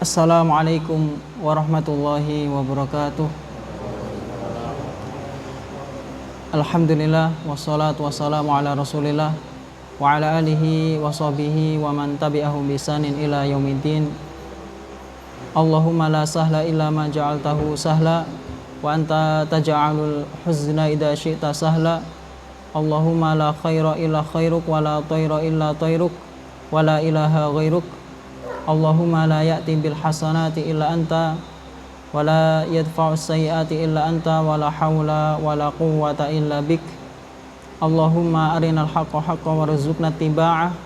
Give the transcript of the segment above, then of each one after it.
Assalamualaikum warahmatullahi wabarakatuh. Alhamdulillah wassalatu wassalamu ala Rasulillah wa ala alihi wa sahbihi wa man tabi'ahum bi ihsanin ila yaumiddin. Allahumma la sahla illa ma ja'altahu sahla wa anta taj'alul huzna idza syi'ta sahla. Allahumma la khaira illa khairuk wa la tayra illa tayruk wa la ilaha ghairuk. Allahumma la ya'ti bil hasanati illa anta wa la yadfa'u sayyiati illa anta wa la hawla wa la quwwata illa bik. Allahumma arinal haqqa haqqan warzuqna ittiba'ah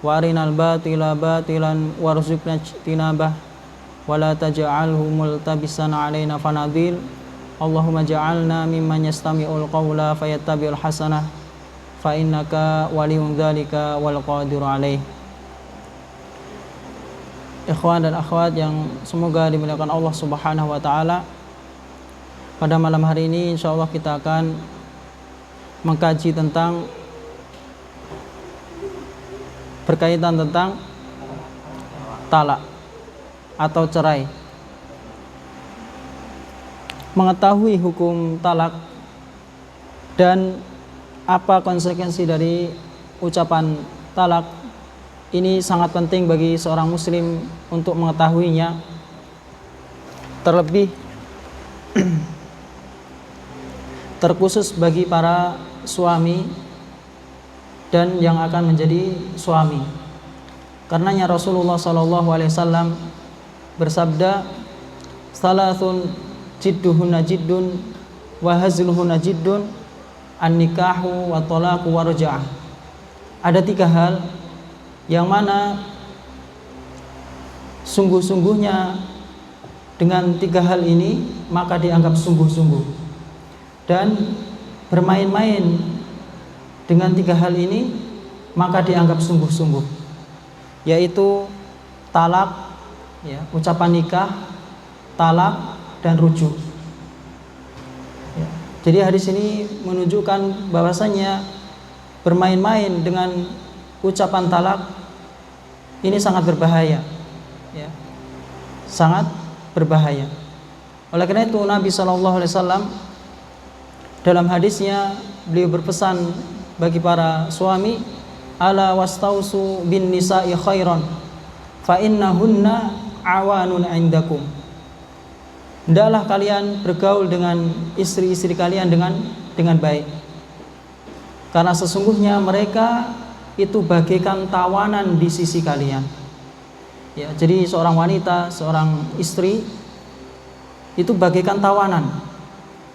wa arinal batila batilan warzuqna ijtinabah wa la taj'alhu multabisan 'alaina fanadil. Allahumma ja'alna mimman yastami'ul qawla fayattabi'ul hasanah fa innaka waliyun dzalika wal qadiru 'alaih. Ikhwan dan akhwat yang semoga dimuliakan Allah Subhanahu wa taala. Pada malam hari ini insyaallah kita akan mengkaji tentang berkaitan tentang talak atau cerai. Mengetahui hukum talak dan apa konsekuensi dari ucapan talak ini sangat penting bagi seorang muslim untuk mengetahuinya. Terlebih terkhusus bagi para suami dan yang akan menjadi suami. Karenanya Rasulullah SAW bersabda, "Salasun jidduhunna jiddun wa hazluhunna jiddun, an-nikahu wa talaqu wa raja'ah." Ada 3 hal yang mana sungguh-sungguhnya dengan 3 hal ini maka dianggap sungguh-sungguh, dan bermain-main dengan 3 hal ini maka dianggap sungguh-sungguh, yaitu talak, ya, ucapan nikah, talak, dan rujuk. Ya. Jadi hadis ini menunjukkan bahwasanya bermain-main dengan ucapan talak ini sangat berbahaya, ya, sangat berbahaya. Oleh karena itu Nabi SAW dalam hadisnya beliau berpesan bagi para suami, ala wastausu bin nisa'i khairan fa innahunna awanun indakum. Hendaklah kalian bergaul dengan istri-istri kalian dengan baik, karena sesungguhnya mereka itu bagaikan tawanan di sisi kalian. Ya, jadi seorang wanita, seorang istri itu bagaikan tawanan.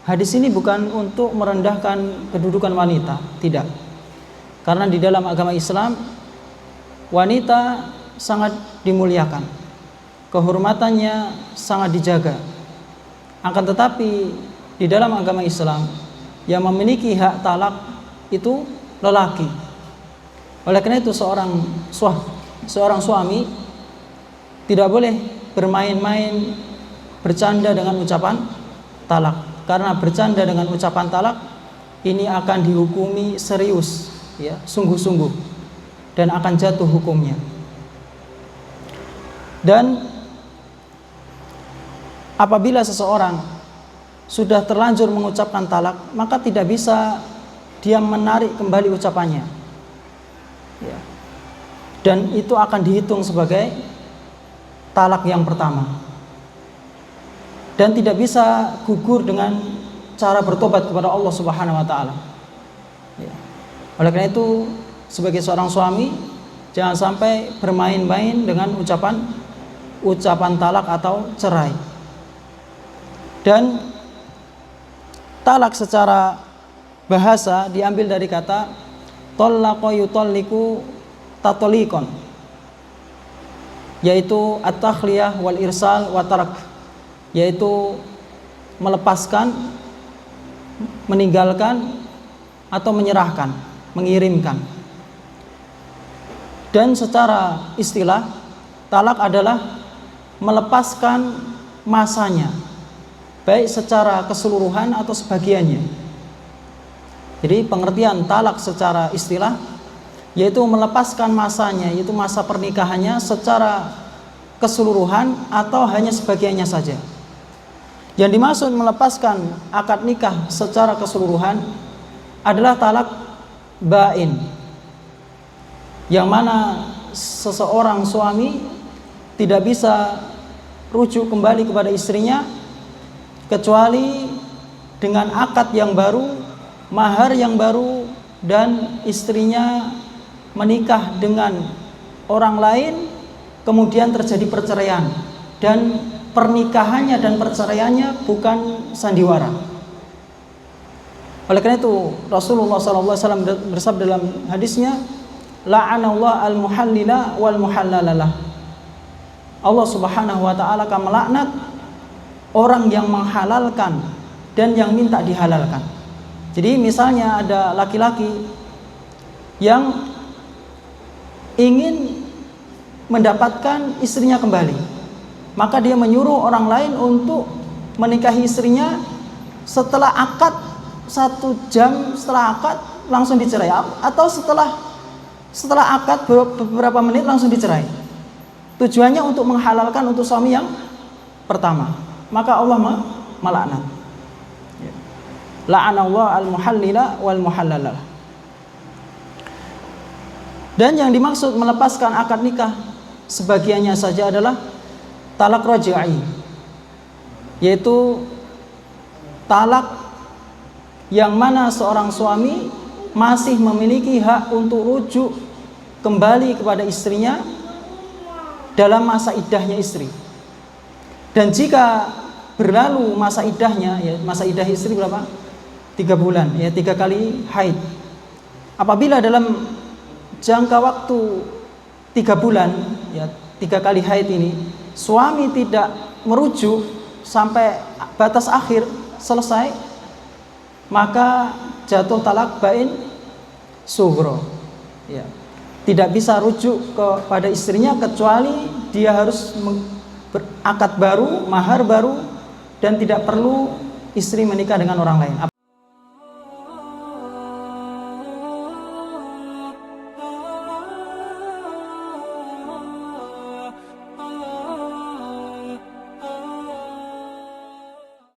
Hadis ini bukan untuk merendahkan kedudukan wanita, tidak. Karena di dalam agama Islam wanita sangat dimuliakan, kehormatannya sangat dijaga. Akan tetapi di dalam agama Islam yang memiliki hak talak itu lelaki. Oleh karena itu seorang suami tidak boleh bermain-main, bercanda dengan ucapan talak. Karena bercanda dengan ucapan talak ini akan dihukumi serius, ya, sungguh-sungguh, dan akan jatuh hukumnya. Dan apabila seseorang sudah terlanjur mengucapkan talak, maka tidak bisa dia menarik kembali ucapannya, ya. Dan itu akan dihitung sebagai talak yang pertama, dan tidak bisa gugur dengan cara bertobat kepada Allah Subhanahu wa taala, ya. Oleh karena itu sebagai seorang suami jangan sampai bermain-main dengan ucapan talak atau cerai. Dan talak secara bahasa diambil dari kata talaqa yutalliqu tatliqan, yaitu at-takhliyah wal irsal wa tarak, yaitu melepaskan, meninggalkan, atau menyerahkan, mengirimkan. Dan secara istilah talak adalah melepaskan masanya, baik secara keseluruhan atau sebagiannya. Jadi pengertian talak secara istilah yaitu melepaskan masanya, yaitu masa pernikahannya secara keseluruhan atau hanya sebagiannya saja. Yang dimaksud melepaskan akad nikah secara keseluruhan adalah talak bain, yang mana seseorang suami tidak bisa rujuk kembali kepada istrinya kecuali dengan akad yang baru, mahar yang baru, dan istrinya menikah dengan orang lain, kemudian terjadi perceraian, dan pernikahannya dan perceraiannya bukan sandiwara. Oleh karena itu Rasulullah SAW bersabda dalam hadisnya, la'anallahu al-muhallila wal muhallalalah. Allah Subhanahu wa taala akan melaknat orang yang menghalalkan dan yang minta dihalalkan. Jadi misalnya ada laki-laki yang ingin mendapatkan istrinya kembali, maka dia menyuruh orang lain untuk menikahi istrinya. Setelah akad, 1 jam setelah akad langsung dicerai, atau setelah akad beberapa menit langsung dicerai. Tujuannya untuk menghalalkan untuk suami yang pertama. Maka Allah melaknat. La'anallahu al-muhallila wal muhallalah. Dan yang dimaksud melepaskan akad nikah sebagiannya saja adalah talak raj'i, yaitu talak yang mana seorang suami masih memiliki hak untuk rujuk kembali kepada istrinya dalam masa iddahnya istri. Dan jika berlalu masa iddahnya, ya masa iddah istri berapa? 3 bulan, ya 3 kali haid. Apabila dalam jangka waktu 3 bulan, ya 3 kali haid ini, suami tidak merujuk sampai batas akhir selesai, maka jatuh talak bain sughra. Ya. Tidak bisa rujuk kepada istrinya kecuali dia harus berakad baru, mahar baru, dan tidak perlu istri menikah dengan orang lain.